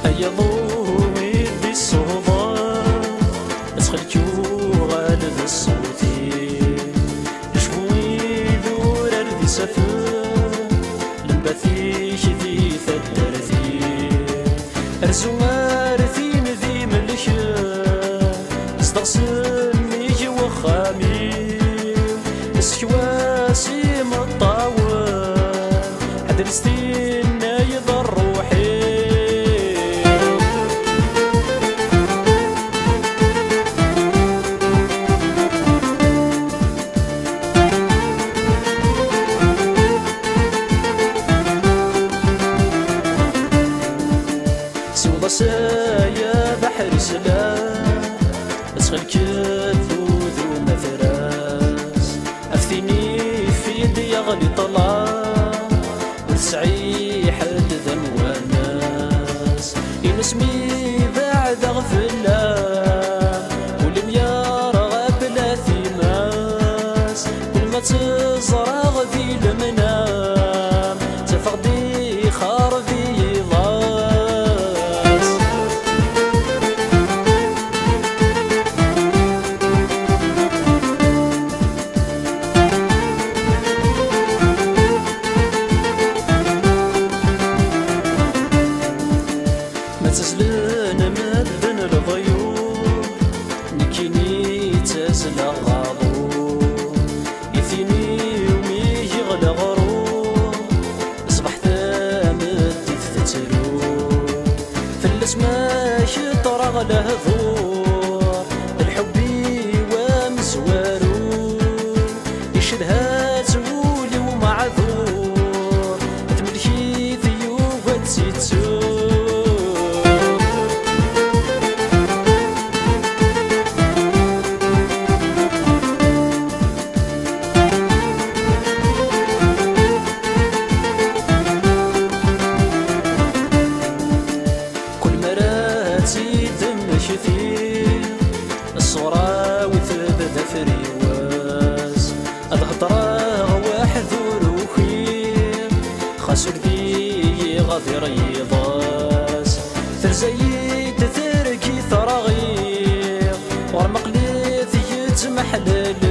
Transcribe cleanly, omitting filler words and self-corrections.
هيا ضومي دي الصوبة اسخلكو غالب الصوتي شوي دور ردي سفر لنبثيش ذي ثدرتي ارزو مارثين ذي ملكة استغسلني وخامي اسكواسي مطاوى حدرستين يضر روحي سوضا سايا بحر سلام اسخل كذوذ ومثراس افتيني في يدي يغلي طلع ولسعي حد ذن وناس ينسمي بعد غفلة والميار غابلا ثيماس كل ما تزرع ذي المنام تفقدي خاربي تزلنا مدن الضيوف نكيني تزل غاضو يثيني يومي يغلى غروب اصبح ثامد تترو فلس ما شطر لهذور الحبي ومزوارو يشدها تولي ومعذور تملكي ذيوب وتسيتو كثير الصورة وتبدا فريواز الهضرة واحد وروخير خاسر ذي غادر يضاس ثرزيت تثركي ثراغير ورمقلي ذي يتمحلل